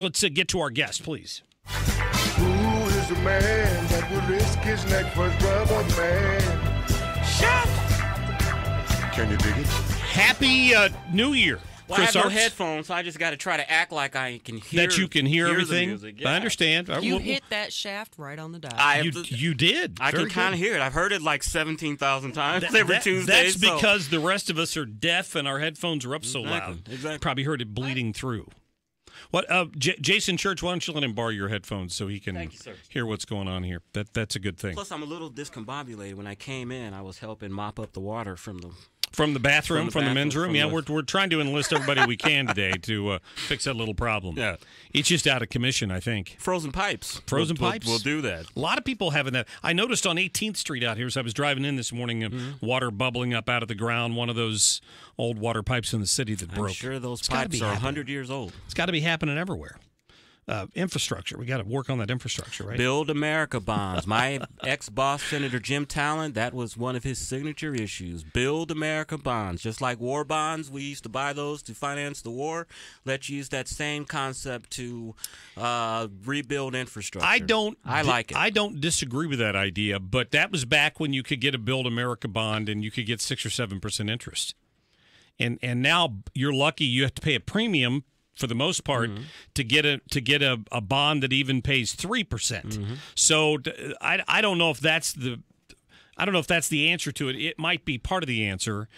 Let's get to our guest, please. Who is the man that would risk his neck for his brother, man? Shout! Can you dig it? Happy New Year. Well, Chris I have Arps. no headphones, so I just got to try to act like I can hear. That you can hear everything. The music. Yeah. I understand. You hit that shaft right on the dot. You did. I Very can kind of good. hear it. I've heard it like 17,000 times every Tuesday. That's because the rest of us are deaf and our headphones are up so loud. Exactly. Probably heard it bleeding through. What, Jason Church? Why don't you let him borrow your headphones so he can hear what's going on here? That's a good thing. Plus, I'm a little discombobulated. When I came in, I was helping mop up the water from the bathroom, from the men's room. Yeah, we're trying to enlist everybody we can today to fix that little problem. Yeah, it's just out of commission, I think. Frozen pipes. Pipes. We'll do that. A lot of people having that. I noticed on 18th Street out here as I was driving in this morning, water bubbling up out of the ground. One of those old water pipes in the city that broke. I'm sure those pipes are 100 years old. It's got to be happening everywhere. Infrastructure. We got to work on that infrastructure, right? Build America bonds. My ex-boss, Senator Jim Talent, that was one of his signature issues. Build America bonds. Just like war bonds, we used to buy those to finance the war. Let's use that same concept to rebuild infrastructure. I like it. I don't disagree with that idea, but that was back when you could get a Build America bond and you could get 6 or 7% interest. And now you're lucky you have to pay a premium for the most part, to get a bond that even pays 3%. So I don't know if that's the answer to it. It might be part of the answer.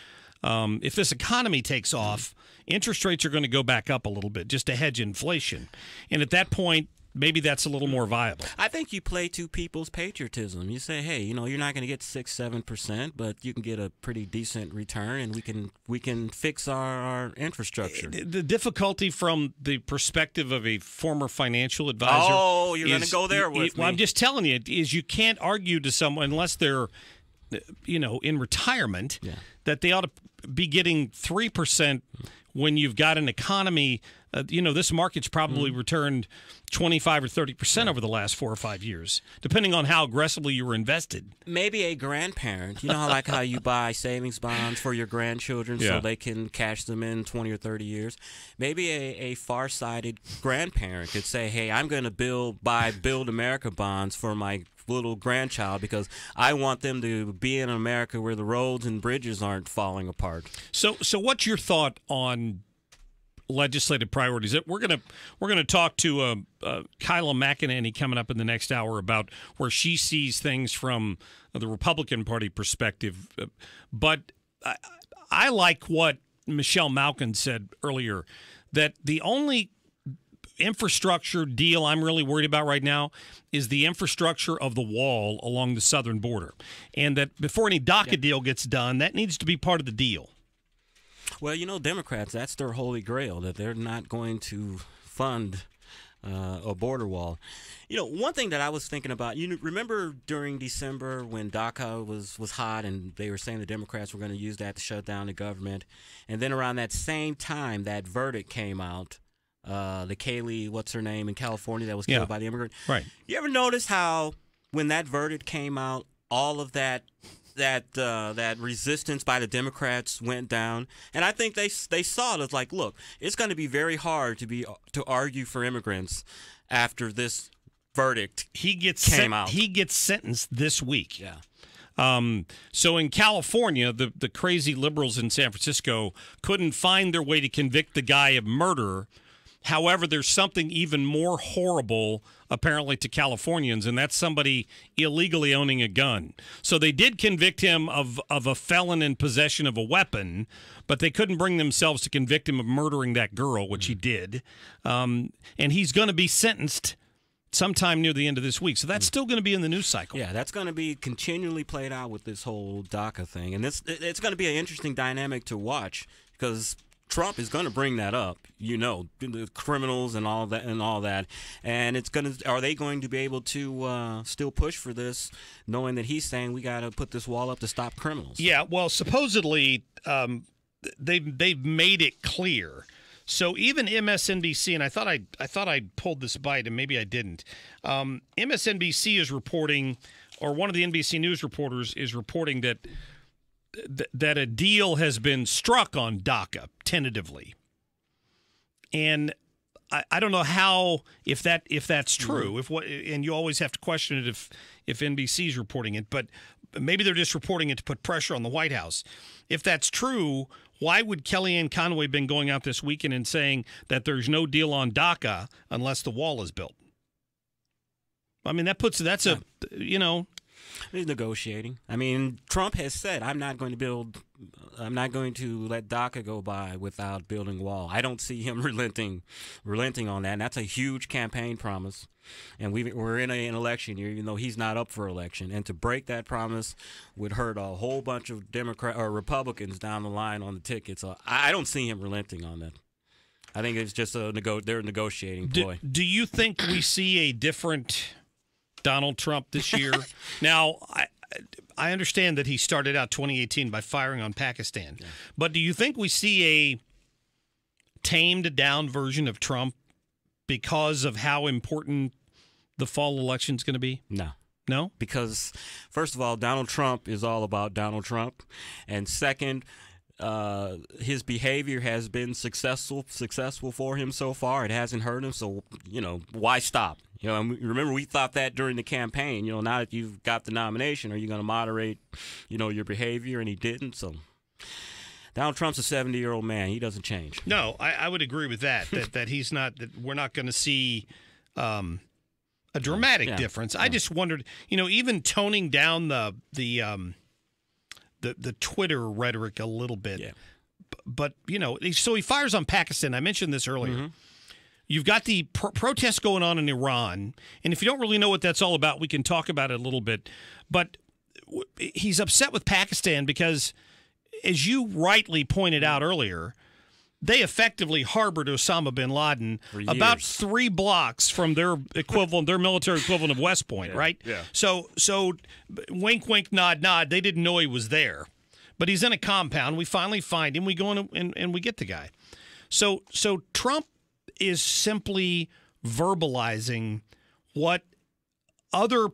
If this economy takes off, interest rates are going to go back up a little bit just to hedge inflation, and at that point, maybe that's a little more viable. I think you play to people's patriotism. You say, hey, you're not going to get 6-7%, but you can get a pretty decent return, and we can fix our infrastructure. The difficulty from the perspective of a former financial advisor. Oh, you're going to go there with me. Well, I'm just telling you, is you can't argue to someone unless they're, in retirement, that they ought to be getting 3% when you've got an economy. This market's probably returned 25 or 30% over the last 4 or 5 years, depending on how aggressively you were invested. Maybe a grandparent. How you buy savings bonds for your grandchildren so they can cash them in 20 or 30 years. Maybe a far-sighted grandparent could say, hey, I'm going to buy Build America bonds for my little grandchild because I want them to be in America where the roads and bridges aren't falling apart. So what's your thought on legislative priorities? We're gonna talk to Kyla McEnany coming up in the next hour about where she sees things from the Republican Party perspective. But I like what Michelle Malkin said earlier, that the only infrastructure deal I'm really worried about right now is the infrastructure of the wall along the southern border, and that before any DACA deal gets done, that needs to be part of the deal. Well, Democrats, that's their holy grail, that they're not going to fund a border wall. One thing that I was thinking about, remember during December when DACA was hot and they were saying the Democrats were going to use that to shut down the government, and then around that same time that verdict came out, the Kaylee, what's her name, in California that was killed by the immigrant. Right. You ever notice how when that verdict came out, all of that resistance by the Democrats went down, and I think they saw it as like, look, it's going to be very hard to argue for immigrants after this verdict came out. He gets sentenced this week. Yeah. So in California, the crazy liberals in San Francisco couldn't find their way to convict the guy of murder. However, there's something even more horrible, apparently, to Californians, and that's somebody illegally owning a gun. So they did convict him of a felon in possession of a weapon, but they couldn't bring themselves to convict him of murdering that girl, which he did. And he's going to be sentenced sometime near the end of this week. So that's still going to be in the news cycle. Yeah, that's going to be continually played out with this whole DACA thing. And it's going to be an interesting dynamic to watch because Trump is going to bring that up, the criminals and all that, and are they going to be able to still push for this, knowing that he's saying we got to put this wall up to stop criminals? Yeah, well, supposedly they've made it clear. So even MSNBC, and I thought I pulled this bite, and maybe I didn't. MSNBC is reporting, or one of the NBC News reporters is reporting that a deal has been struck on DACA tentatively. And I don't know how if that's true. If what and you always have to question it if NBC's reporting it, but maybe they're just reporting it to put pressure on the White House. If that's true, why would Kellyanne Conway been going out this weekend and saying that there's no deal on DACA unless the wall is built? I mean, He's negotiating. I mean, Trump has said, I'm not going to let DACA go by without building a wall. I don't see him relenting on that. And that's a huge campaign promise. And we're in an election year, even though he's not up for election. And to break that promise would hurt a whole bunch of Republicans down the line on the ticket. So I don't see him relenting on that. I think it's just they're negotiating ploy. Do you think we see a different Donald Trump this year? Now, I understand that he started out 2018 by firing on Pakistan. Yeah. But do you think we see a tamed down version of Trump because of how important the fall election is going to be? No? Because, first of all, Donald Trump is all about Donald Trump. And second, his behavior has been successful for him so far. It hasn't hurt him, so, why stop? And remember, we thought that during the campaign. Now that you've got the nomination, are you going to moderate, your behavior? And he didn't. So Donald Trump's a 70-year-old man. He doesn't change. No, I would agree with that. that he's not. That we're not going to see a dramatic difference. I just wondered, even toning down the Twitter rhetoric a little bit. Yeah. But so he fires on Pakistan. I mentioned this earlier. Mm-hmm. You've got the protests going on in Iran, and if you don't really know what that's all about, we can talk about it a little bit. But he's upset with Pakistan because, as you rightly pointed out earlier, they effectively harbored Osama bin Laden about 3 blocks from their equivalent, their military equivalent of West Point, right? Yeah. So wink, wink, nod, nod. They didn't know he was there, but he's in a compound. We finally find him. We go in and we get the guy. So Trump is simply verbalizing what other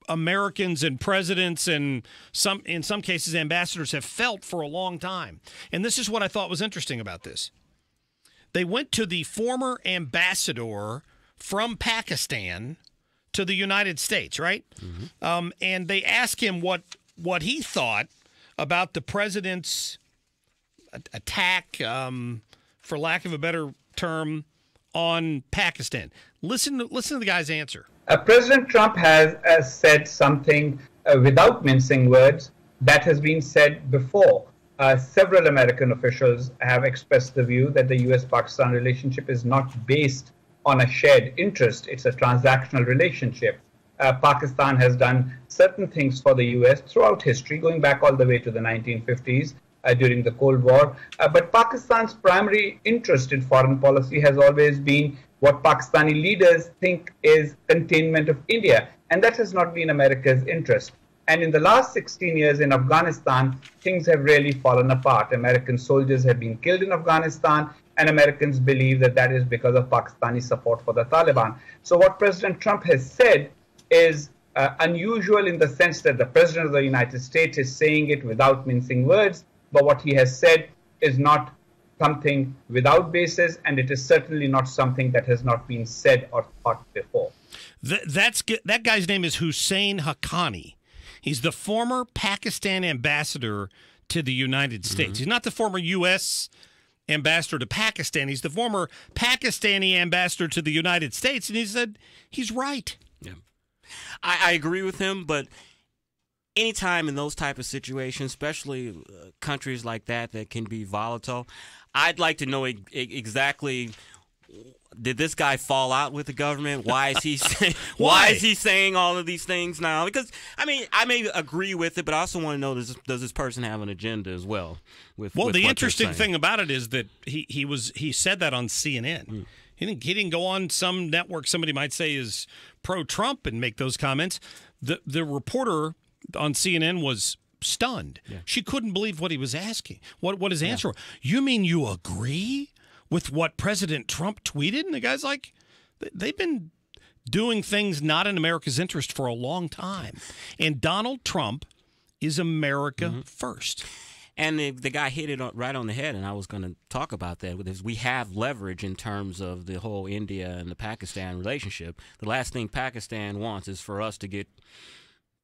Americans and presidents and in some cases ambassadors have felt for a long time. And this is what I thought was interesting about this. They went to the former ambassador from Pakistan to the United States, right? Mm-hmm. And they asked him what he thought about the president's attack, for lack of a better term, on Pakistan. Listen to the guy's answer. President Trump has said something without mincing words that has been said before. Several American officials have expressed the view that the U.S.-Pakistan relationship is not based on a shared interest. It's a transactional relationship. Pakistan has done certain things for the U.S. throughout history, going back all the way to the 1950s. During the Cold War. But Pakistan's primary interest in foreign policy has always been what Pakistani leaders think is containment of India. And that has not been America's interest. And in the last 16 years in Afghanistan, things have really fallen apart. American soldiers have been killed in Afghanistan, and Americans believe that is because of Pakistani support for the Taliban. So what President Trump has said is unusual in the sense that the President of the United States is saying it without mincing words. But what he has said is not something without basis, and it is certainly not something that has not been said or thought before. That guy's name is Hussein Haqqani. He's the former Pakistan ambassador to the United States. Mm-hmm. He's not the former U.S. ambassador to Pakistan. He's the former Pakistani ambassador to the United States, and he said he's right. Yeah, I agree with him, but anytime in those type of situations, especially countries like that can be volatile, I'd like to know exactly, did this guy fall out with the government? Why is he why is he saying all of these things now? Because I may agree with it, but I also want to know, does this person have an agenda as well? With the interesting thing about it is that he said that on CNN. Mm. He didn't go on some network somebody might say is pro-Trump and make those comments. The reporter on CNN was stunned. Yeah. She couldn't believe what he was asking. What his answer was. You mean you agree with what President Trump tweeted? And the guy's like, they've been doing things not in America's interest for a long time. And Donald Trump is America first. And the guy hit it right on the head, and I was going to talk about that. We have leverage in terms of the whole India and the Pakistan relationship. The last thing Pakistan wants is for us to get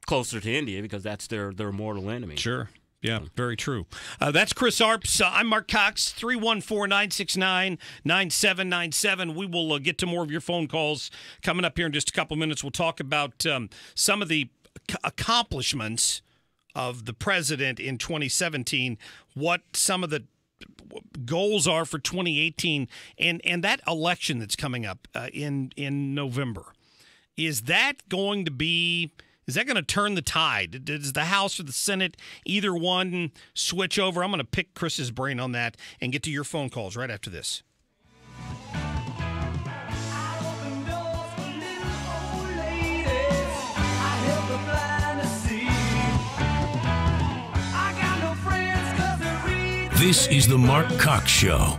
closer to India because that's their mortal enemy. Sure. Yeah, very true. That's Chris Arps. I'm Mark Cox, 314-969-9797. We will get to more of your phone calls coming up here in just a couple minutes. We'll talk about some of the accomplishments of the president in 2017, what some of the goals are for 2018, and that election that's coming up in November. Is that going to turn the tide? Does the House or the Senate, either one, switch over? I'm going to pick Chris's brain on that and get to your phone calls right after this. This is the Mark Cox Show.